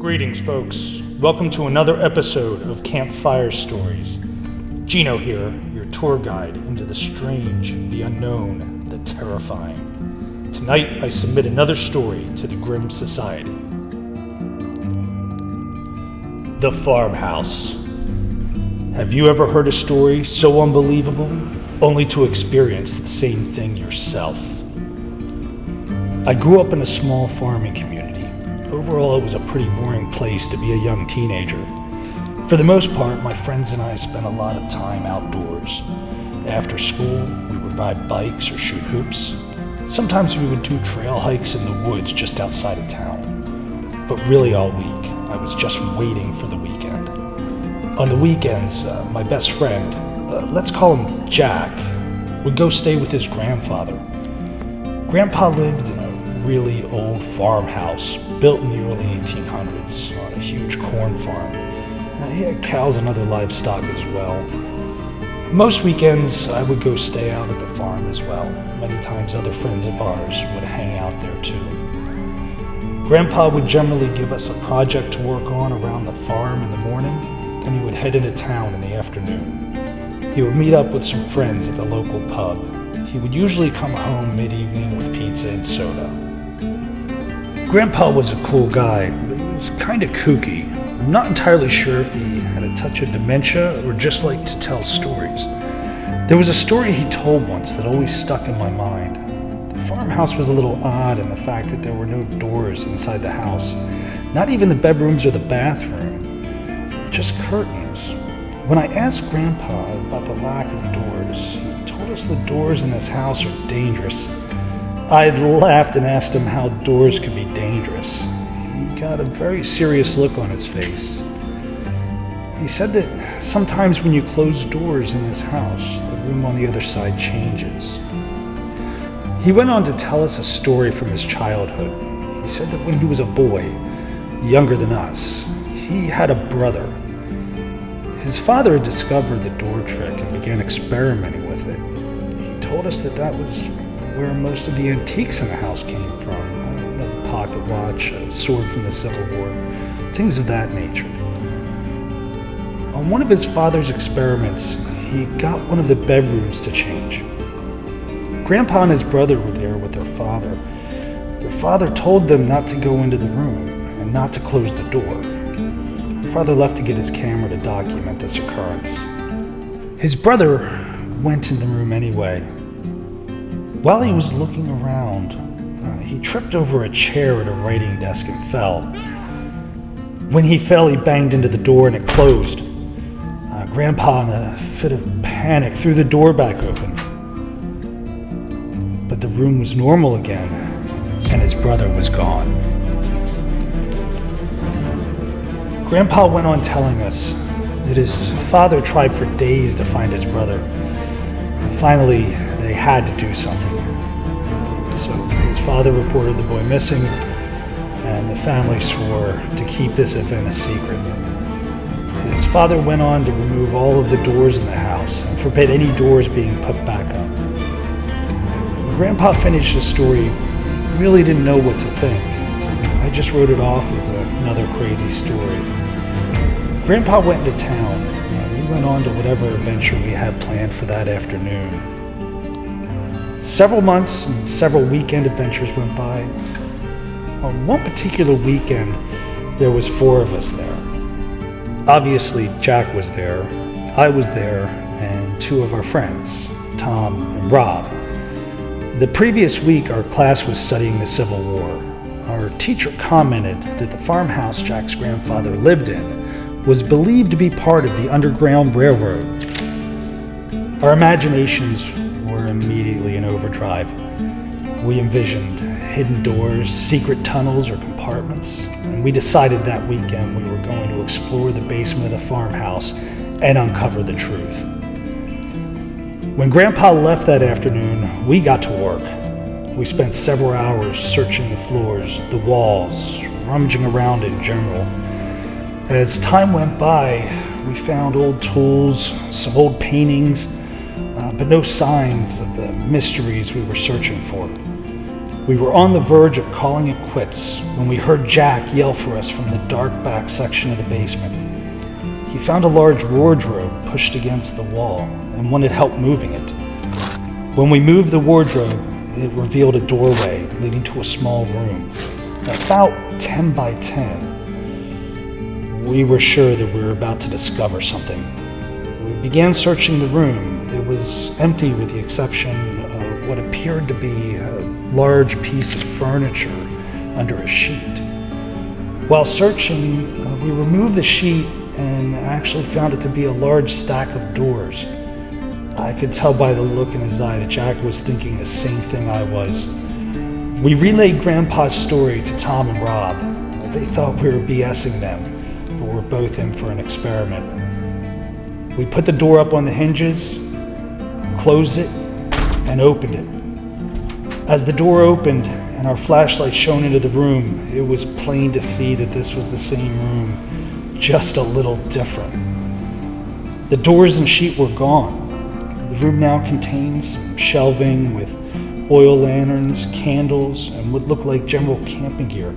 Greetings, folks. Welcome to another episode of Campfire Stories. Gino here, your tour guide into the strange, the unknown, the terrifying. Tonight, I submit another story to the Grimm Society. The Farmhouse. Have you ever heard a story so unbelievable, only to experience the same thing yourself? I grew up in a small farming community. Overall, it was a pretty boring place to be a young teenager. For the most part, my friends and I spent a lot of time outdoors. After school, we would ride bikes or shoot hoops. Sometimes we would do trail hikes in the woods just outside of town. But really all week, I was just waiting for the weekend. On the weekends, my best friend, let's call him Jack, would go stay with his grandfather. Grandpa lived in a really old farmhouse built in the early 1800s on a huge corn farm. He had cows and other livestock as well. Most weekends I would go stay out at the farm as well. Many times other friends of ours would hang out there too. Grandpa would generally give us a project to work on around the farm in the morning, then he would head into town in the afternoon. He would meet up with some friends at the local pub. He would usually come home mid-evening with pizza and soda. Grandpa was a cool guy, but he was kind of kooky. I'm not entirely sure if he had a touch of dementia or just liked to tell stories. There was a story he told once that always stuck in my mind. The farmhouse was a little odd in the fact that there were no doors inside the house, not even the bedrooms or the bathroom, just curtains. When I asked Grandpa about the lack of doors, he told us the doors in this house are dangerous. I laughed and asked him how doors could be dangerous. He got a very serious look on his face. He said that sometimes when you close doors in this house, the room on the other side changes. He went on to tell us a story from his childhood. He said that when he was a boy, younger than us, he had a brother. His father had discovered the door trick and began experimenting with it. He told us that that was where most of the antiques in the house came from. A pocket watch, a sword from the Civil War, things of that nature. On one of his father's experiments, he got one of the bedrooms to change. Grandpa and his brother were there with their father. Their father told them not to go into the room and not to close the door. Their father left to get his camera to document this occurrence. His brother went in the room anyway. While he was looking around, he tripped over a chair at a writing desk and fell. When he fell, he banged into the door and it closed. Grandpa, in a fit of panic, threw the door back open. But the room was normal again, and his brother was gone. Grandpa went on telling us that his father tried for days to find his brother. Finally, they had to do something. So his father reported the boy missing, and the family swore to keep this event a secret. His father went on to remove all of the doors in the house and forbid any doors being put back up. When Grandpa finished the story, he really didn't know what to think. I just wrote it off as another crazy story. Grandpa went into town, and we went on to whatever adventure we had planned for that afternoon. Several months and several weekend adventures went by. On one particular weekend, there was 4 of us there. Obviously, Jack was there, I was there, and 2 of our friends, Tom and Rob. The previous week, our class was studying the Civil War. Our teacher commented that the farmhouse Jack's grandfather lived in was believed to be part of the Underground Railroad. Our imaginations were immediately in overdrive. We envisioned hidden doors, secret tunnels, or compartments, and we decided that weekend we were going to explore the basement of the farmhouse and uncover the truth. When Grandpa left that afternoon, we got to work. We spent several hours searching the floors, the walls, rummaging around in general. As time went by, we found old tools, some old paintings, but no signs of the mysteries we were searching for. We were on the verge of calling it quits when we heard Jack yell for us from the dark back section of the basement. He found a large wardrobe pushed against the wall and wanted help moving it. When we moved the wardrobe, it revealed a doorway leading to a small room, about 10 by 10. We were sure that we were about to discover something. We began searching the room. It was empty with the exception of what appeared to be a large piece of furniture under a sheet. While searching, we removed the sheet and actually found it to be a large stack of doors. I could tell by the look in his eye that Jack was thinking the same thing I was. We relayed Grandpa's story to Tom and Rob. They thought we were BSing them, but we're both in for an experiment. We put the door up on the hinges, closed it, and opened it. As the door opened and our flashlight shone into the room, it was plain to see that this was the same room, just a little different. The doors and sheet were gone. The room now contains some shelving with oil lanterns, candles, and what looked like general camping gear.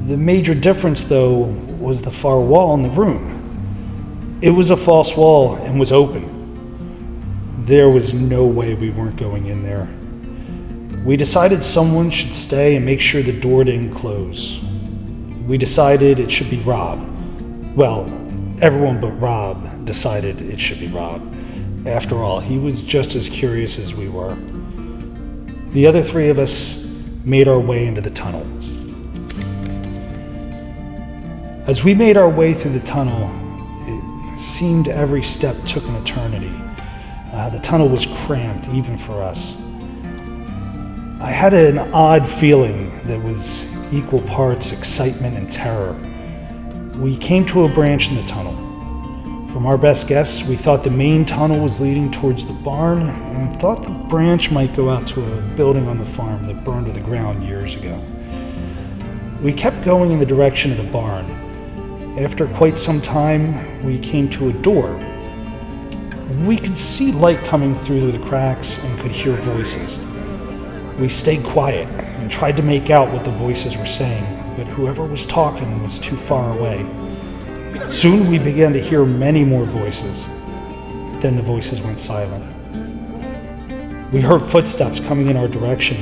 The major difference, though, was the far wall in the room. It was a false wall and was open. There was no way we weren't going in there. We decided someone should stay and make sure the door didn't close. We decided it should be Rob. Well, everyone but Rob decided it should be Rob. After all, he was just as curious as we were. The other three of us made our way into the tunnel. As we made our way through the tunnel, it seemed every step took an eternity. The tunnel was cramped, even for us. I had an odd feeling that was equal parts excitement and terror. We came to a branch in the tunnel. From our best guess, we thought the main tunnel was leading towards the barn and thought the branch might go out to a building on the farm that burned to the ground years ago. We kept going in the direction of the barn. After quite some time, we came to a door. We could see light coming through the cracks and could hear voices. We stayed quiet and tried to make out what the voices were saying, but whoever was talking was too far away. Soon we began to hear many more voices. Then the voices went silent. We heard footsteps coming in our direction,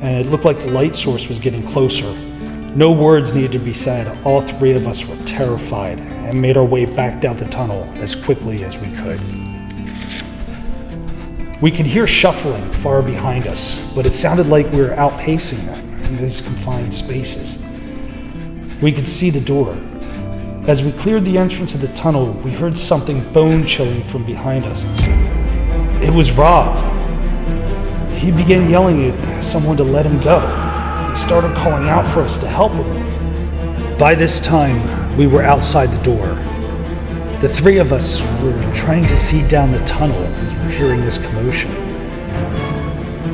and it looked like the light source was getting closer. No words needed to be said. All three of us were terrified and made our way back down the tunnel as quickly as we could. We could hear shuffling far behind us, but it sounded like we were outpacing them in these confined spaces. We could see the door. As we cleared the entrance of the tunnel, we heard something bone-chilling from behind us. It was Rob. He began yelling at someone to let him go. He started calling out for us to help him. By this time, we were outside the door. The three of us were trying to see down the tunnel as we were hearing this commotion.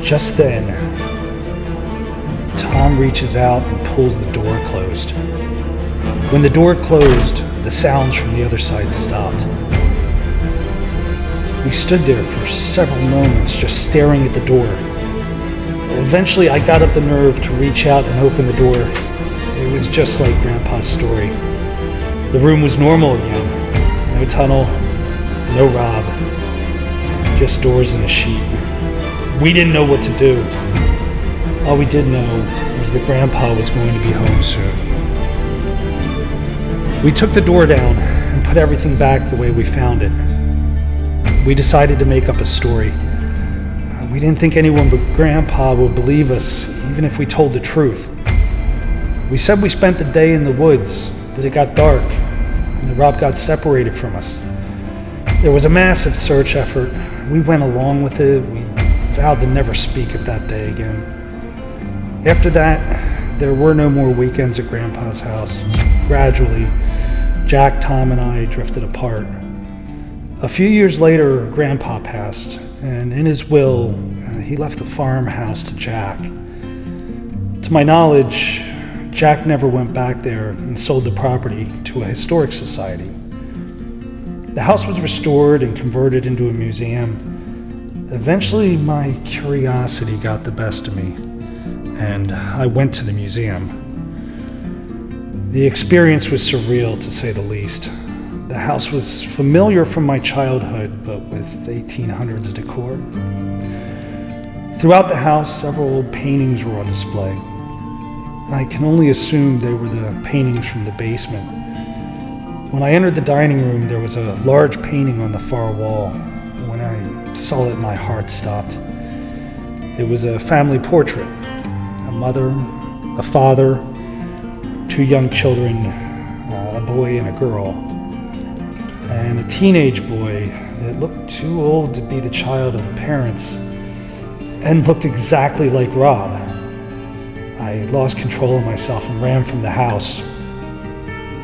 Just then, Tom reaches out and pulls the door closed. When the door closed, the sounds from the other side stopped. We stood there for several moments just staring at the door. Eventually, I got up the nerve to reach out and open the door. It was just like Grandpa's story. The room was normal again. No tunnel, no Rob, just doors and a sheet. We didn't know what to do. All we did know was that Grandpa was going to be home soon. We took the door down and put everything back the way we found it. We decided to make up a story. We didn't think anyone but Grandpa would believe us, even if we told the truth. We said we spent the day in the woods, that it got dark, and that Rob got separated from us. There was a massive search effort. We went along with it. We vowed to never speak of that day again. After that, there were no more weekends at Grandpa's house. Gradually, Jack, Tom, and I drifted apart. A few years later, Grandpa passed, and in his will, he left the farmhouse to Jack. To my knowledge, Jack never went back there and sold the property to a historic society. The house was restored and converted into a museum. Eventually, my curiosity got the best of me. and I went to the museum. The experience was surreal, to say the least. The house was familiar from my childhood, but with 1800s decor. Throughout the house, several old paintings were on display. I can only assume they were the paintings from the basement. When I entered the dining room, there was a large painting on the far wall. When I saw it, my heart stopped. It was a family portrait. A mother, a father, two young children, a boy and a girl, and a teenage boy that looked too old to be the child of parents and looked exactly like Rob. I lost control of myself and ran from the house.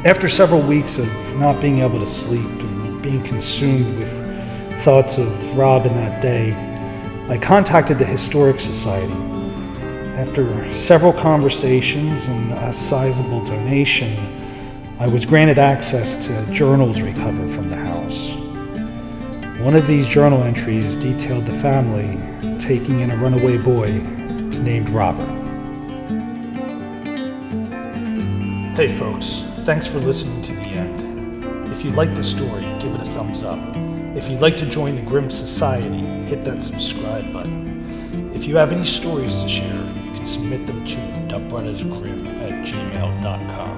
After several weeks of not being able to sleep and being consumed with thoughts of Rob in that day, I contacted the Historic Society. After several conversations and a sizable donation, I was granted access to journals recovered from the house. One of these journal entries detailed the family taking in a runaway boy named Robert. Hey folks, thanks for listening to the end. If you like the story, give it a thumbs up. If you'd like to join the Grimm Society, hit that subscribe button. If you have any stories to share, you can submit them to dubrothersgrimm@gmail.com.